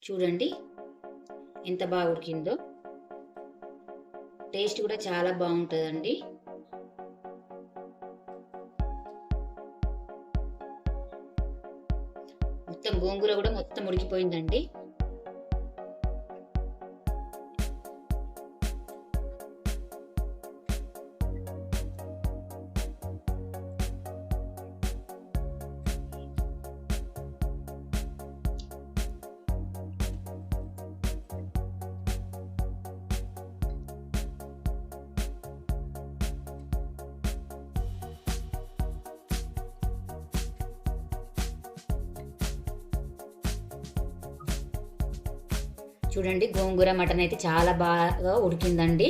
చూడండి ఎంత బాగా ఉడికిందో. టేస్ట్ కూడా చాలా బాగుంటుందండి. మొత్తం గోంగూర కూడా మొత్తం ఉడికిపోయిందండి. చూడండి గోంగూర మటన్ అయితే చాలా బాగా ఉడికిందండి.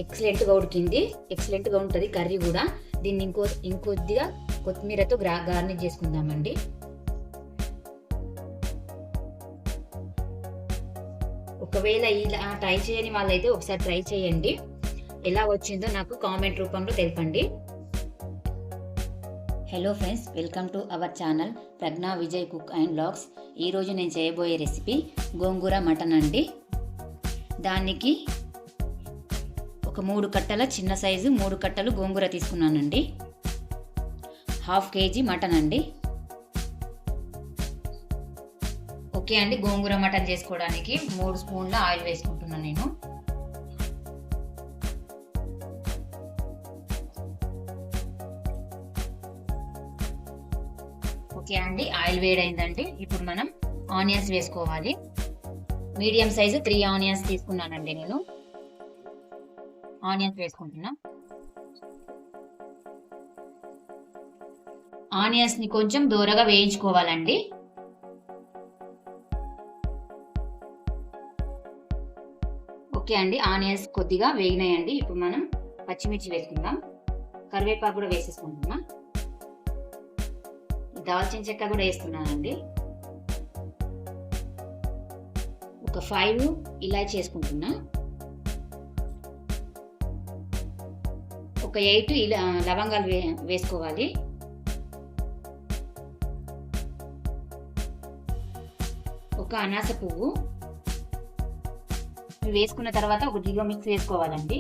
ఎక్సలెంట్గా ఉడికింది. ఎక్సలెంట్గా ఉంటుంది కర్రీ కూడా. దీన్ని ఇంకొద్దిగా కొత్తిమీరతో గార్నిష్ చేసుకుందామండి. ఒకవేళ ఇలా ట్రై చేయని వాళ్ళైతే ఒకసారి ట్రై చేయండి. ఎలా వచ్చిందో నాకు కామెంట్ రూపంలో తెలపండి. Hello friends, welcome to our channel Pragnavijay cook and blogs. ఈరోజు నేను చేయబోయే రెసిపీ గోంగూర మటన్ అండి. దానికి ఒక 3 కట్టల చిన్న సైజు 3 కట్టలు గోంగూర తీసుకున్నానండి. 1/2 kg మటన్ అండి. ఓకే అండి, గోంగూర మటన్ చేసుకోవడానికి 3 స్పూన్ల ఆయిల్ వేసుకుంటున్నాను నేను. ఓకే అండి, ఆయిల్ వేడైందండి. ఇప్పుడు మనం ఆనియన్స్ వేసుకోవాలి. మీడియం సైజు 3 ఆనియన్స్ తీసుకున్నానండి నేను. ఆనియన్స్ వేసుకుంటున్నా. ఆనియన్స్ ని కొంచెం దూరగా వేయించుకోవాలండి. ఓకే అండి, ఆనియన్స్ కొద్దిగా వేగినాయండి. ఇప్పుడు మనం పచ్చిమిర్చి వేసుకుందాం. కరివేపాకు కూడా వేసేసుకుంటున్నాం. దాల్చిన చెక్క కూడా వేస్తున్నానండి. ఒక 5 ఇలాచి వేసుకుంటున్నా. ఒక 8 లవంగాలు వేసుకోవాలి. ఒక అనాస పువ్వు వేసుకున్న తర్వాత ఒక జిగో మిక్స్ వేసుకోవాలండి.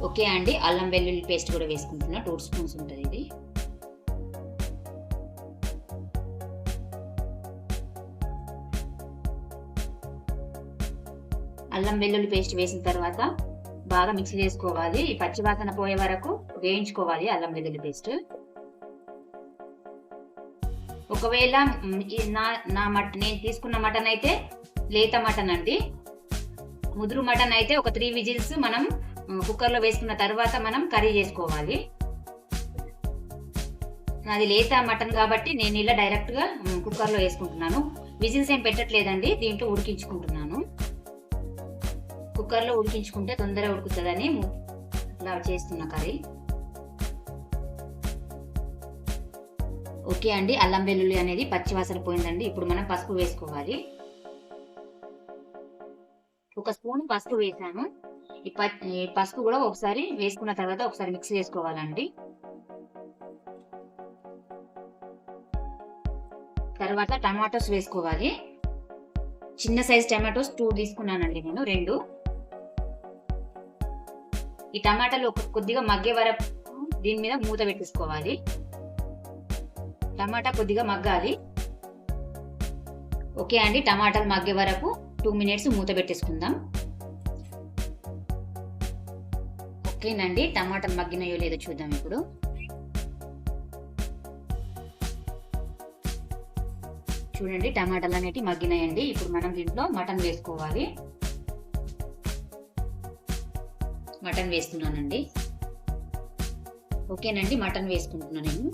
ఓకే అండి, అల్లం వెల్లుల్లి పేస్ట్ కూడా వేసుకుంటున్నా. 2 స్పూన్స్ ఉంటుంది ఇది. అల్లం వెల్లుల్లి పేస్ట్ వేసిన తర్వాత బాగా మిక్స్ చేసుకోవాలి. ఈ పచ్చి వాసన పోయే వరకు వేయించుకోవాలి అల్లం వెల్లుల్లి పేస్ట్. ఒకవేళ నేను తీసుకున్న మటన్ అయితే లేత మటన్ అండి. ముదురు మటన్ అయితే ఒక 3 విజిల్స్ మనం కుక్కర్లో వేసుకున్న తర్వాత మనం కర్రీ చేసుకోవాలి. నాది లేత మటన్ కాబట్టి నేను ఇలా డైరెక్ట్గా కుక్కర్లో వేసుకుంటున్నాను. విజిల్స్ ఏం పెట్టట్లేదండి, దీంట్లో ఉడికించుకుంటున్నాను. కుక్కర్లో ఉడికించుకుంటే తొందరగా ఉడుకుతుందని ఇలా చేస్తున్న కర్రీ. ఓకే అండి, అల్లం వెల్లుల్లి అనేది పచ్చివాసన పోయిందండి. ఇప్పుడు మనం పసుపు వేసుకోవాలి. 1 స్పూన్ పసుపు వేసాను. ఈ పసుపు కూడా ఒకసారి వేసుకున్న తర్వాత ఒకసారి మిక్స్ చేసుకోవాలండి. తర్వాత టమాటోస్ వేసుకోవాలి. చిన్న సైజ్ టమాటోస్ 2 తీసుకున్నానండి నేను, 2. ఈ టమాటాలు కొద్దిగా మగ్గే వరకు దీని మీద మూత పెట్టేసుకోవాలి. టమాటా కొద్దిగా మగ్గాలి. ఓకే అండి, టమాటాలు మగ్గే వరకు 2 మినిట్స్ మూత పెట్టేసుకుందాం. ఓకేనండి, టమాటాలు మగ్గినాయో లేదో చూద్దాం ఇప్పుడు. చూడండి టమాటాలు అనేవి మగ్గినాయండి. ఇప్పుడు మనం దీంట్లో మటన్ వేసుకోవాలి. మటన్ వేస్తున్నానండి. ఓకేనండి, మటన్ వేసుకుంటున్నాను నేను.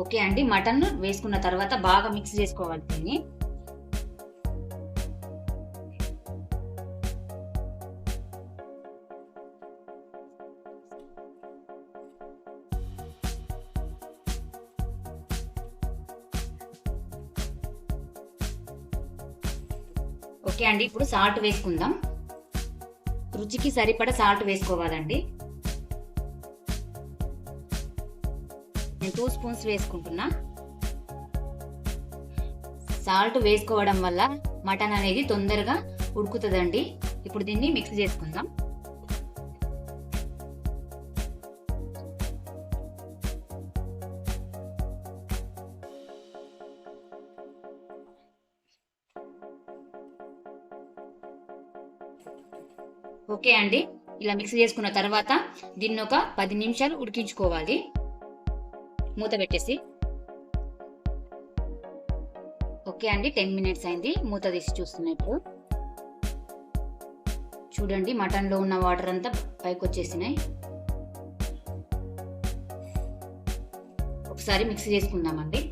ఓకే అండి, మటన్ వేసుకున్న తర్వాత బాగా మిక్స్ చేసుకోవాలి దీన్ని. ఓకే అండి, ఇప్పుడు సాల్ట్ వేసుకుందాం. రుచికి సరిపడా సాల్ట్ వేసుకోవాలండి. నేను 2 స్పూన్స్ వేసుకుంటున్నా. సాల్ట్ వేసుకోవడం వల్ల మటన్ అనేది తొందరగా ఉడుకుతుందండి. ఇప్పుడు దీన్ని మిక్స్ చేసుకుందాం. ఓకే అండి, ఇలా మిక్స్ చేసుకున్న తర్వాత దీన్ని ఒక 10 నిమిషాలు ఉడికించుకోవాలి మూత పెట్టేసి. ఓకే అండి, 10 మినిట్స్ అయింది. మూత తీసి చూస్తున్నా. ఇప్పుడు చూడండి, మటన్లో ఉన్న వాటర్ అంతా పైకి వచ్చేసినాయి. ఒకసారి మిక్స్ చేసుకుందామండి.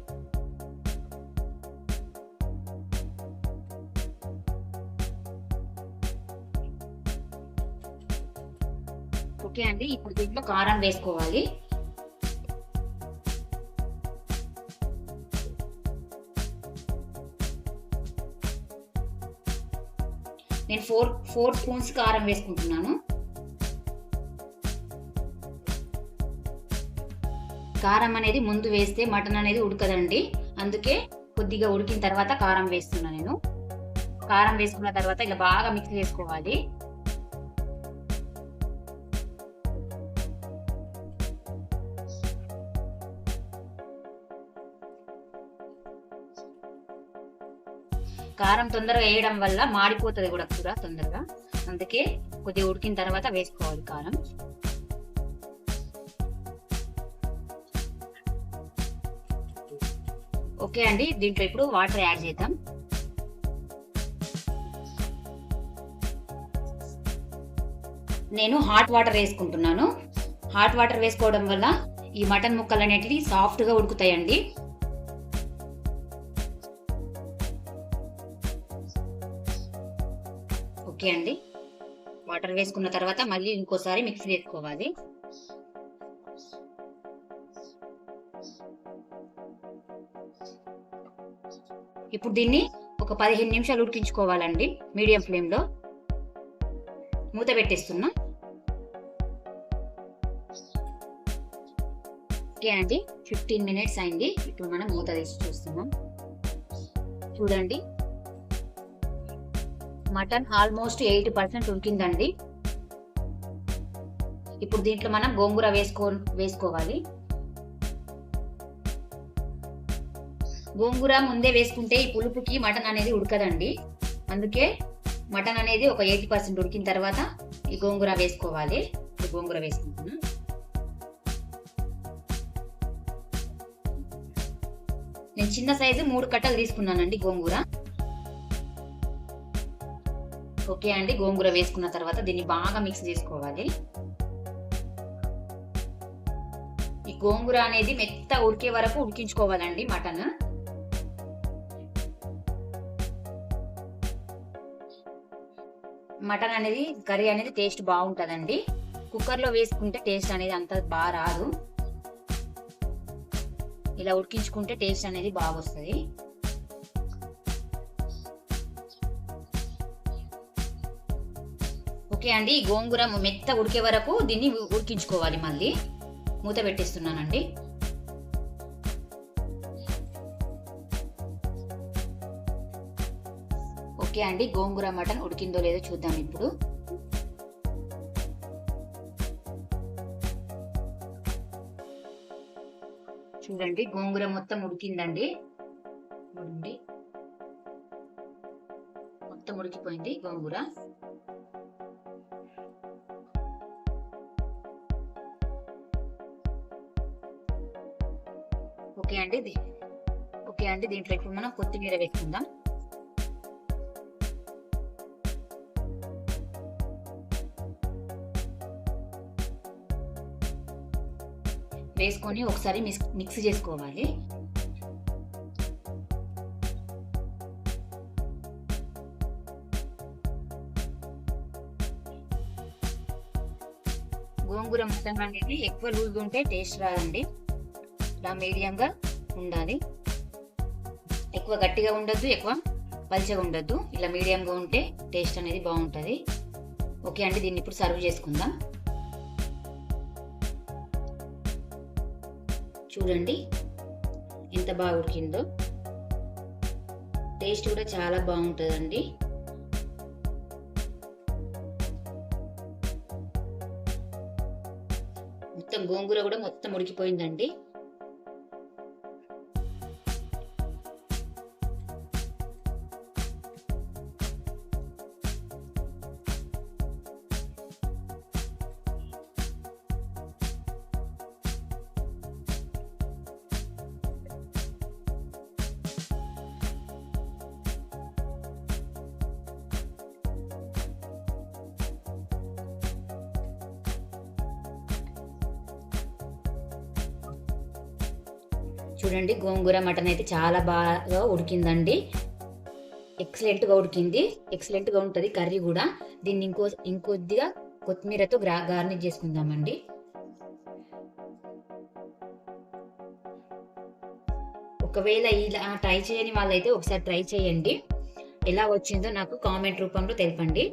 ఓకే అండి, ఇప్పుడు దీంట్లో కారం వేసుకోవాలి. నేను 4 స్పూన్స్ కారం వేసుకుంటున్నాను. కారం అనేది ముందు వేస్తే మటన్ అనేది ఉడకదండి, అందుకే కొద్దిగా ఉడికిన తర్వాత కారం వేస్తున్నా నేను. కారం వేసుకున్న తర్వాత ఇలా బాగా మిక్స్ చేసుకోవాలి. కారం తొందరగా వేయడం వల్ల మాడిపోతుంది కూడా కూర తొందరగా, అందుకే కొద్దిగా ఉడికిన తర్వాత వేసుకోవాలి కారం. ఓకే అండి, దీంట్లో ఇప్పుడు వాటర్ యాడ్ చేద్దాం. నేను హాట్ వాటర్ వేసుకుంటున్నాను. హాట్ వాటర్ వేసుకోవడం వల్ల ఈ మటన్ ముక్కలు అనేటివి సాఫ్ట్గా ఉడుకుతాయండి. ఓకే అండి, వాటర్ వేసుకున్న తర్వాత మళ్ళీ ఇంకోసారి మిక్స్ చేసుకోవాలి. ఇప్పుడు దీన్ని ఒక 15 నిమిషాలు ఉడికించుకోవాలండి మీడియం ఫ్లేమ్లో. మూత పెట్టేస్తున్నా. ఓకే అండి, 15 మినిట్స్ అయింది. ఇప్పుడు మనం మూత తీసి చూస్తున్నాం. చూడండి, మటన్ ఆల్మోస్ట్ 80% ఉడికిందండి. ఇప్పుడు దీంట్లో మనం గోంగూర వేసుకోవాలి. గోంగూర ముందే వేసుకుంటే ఈ పులుపుకి మటన్ అనేది ఉడకదండి, అందుకే మటన్ అనేది ఒక 80% ఉడికిన తర్వాత ఈ గోంగూర వేసుకోవాలి. గోంగూర వేసుకుంటున్నా. నేను చిన్న సైజు 3 కట్టలు తీసుకున్నానండి గోంగూర. ఓకే అండి, గోంగూర వేసుకున్న తర్వాత దీన్ని బాగా మిక్స్ చేసుకోవాలి. ఈ గోంగూర అనేది మెత్త ఉడికే వరకు ఉడికించుకోవాలండి మటన్. మటన్ అనేది కర్రీ అనేది టేస్ట్ బాగుంటుందండి. కుక్కర్లో వేసుకుంటే టేస్ట్ అనేది అంత బాగా రాదు. ఇలా ఉడికించుకుంటే టేస్ట్ అనేది బాగా వస్తుంది. ఓకే అండి, ఈ గోంగూర మెత్త ఉడికే వరకు దీన్ని ఉడికించుకోవాలి. మళ్ళీ మూత పెట్టేస్తున్నానండి. ఓకే అండి, గోంగూర మటన్ ఉడికిందో లేదో చూద్దాం ఇప్పుడు. చూడండి, గోంగూర మొత్తం ఉడికిందండి. మొత్తం ఉడికిపోయింది గోంగూర. ఓకే అండి, దీంట్లో ఇప్పుడు మనం కొత్తిమీర వేసుకుందాం. వేసుకొని ఒకసారి మిక్స్ చేసుకోవాలి. గోంగూర మటన్ అనేది ఎక్కువ లూజ్ ఉంటే టేస్ట్ రాదండి. ఇలా మీడియంగా ఉండాలి. ఎక్కువ గట్టిగా ఉండద్దు, ఎక్కువ పల్చగా ఉండద్దు, ఇలా మీడియంగా ఉంటే టేస్ట్ అనేది బాగుంటుంది. ఓకే అండి, దీన్ని ఇప్పుడు సర్వ్ చేసుకుందాం. చూడండి ఎంత బాగా ఉడికిందో. టేస్ట్ కూడా చాలా బాగుంటుందండి. మొత్తం గోంగూర కూడా మొత్తం ఉడికిపోయిందండి. చూడండి గోంగూర మటన్ అయితే చాలా బాగా ఉడికిందండి. ఎక్సలెంట్గా ఉడికింది, ఎక్సలెంట్గా ఉంటుంది కర్రీ కూడా. దీన్ని ఇంకొద్దిగా కొత్తిమీరతో గార్నిష్ చేసుకుందామండి. ఒకవేళ ఇలా ట్రై చేయని వాళ్ళైతే ఒకసారి ట్రై చేయండి. ఎలా వచ్చిందో నాకు కామెంట్ రూపంలో తెలపండి.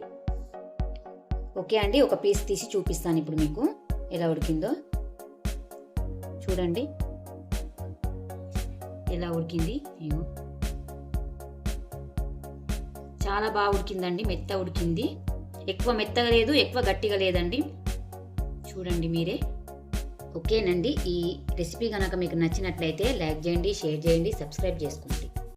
ఓకే అండి, ఒక పీస్ తీసి చూపిస్తాను ఇప్పుడు మీకు ఎలా ఉడికిందో. చూడండి ఎలా ఉడికింది. చాలా బాగా ఉడికిందండి, మెత్త ఉడికింది. ఎక్కువ మెత్తగా లేదు, ఎక్కువ గట్టిగా లేదండి. చూడండి మీరే. ఓకేనండి, ఈ రెసిపీ కనుక మీకు నచ్చినట్లయితే లైక్ చేయండి, షేర్ చేయండి, సబ్స్క్రైబ్ చేసుకోండి.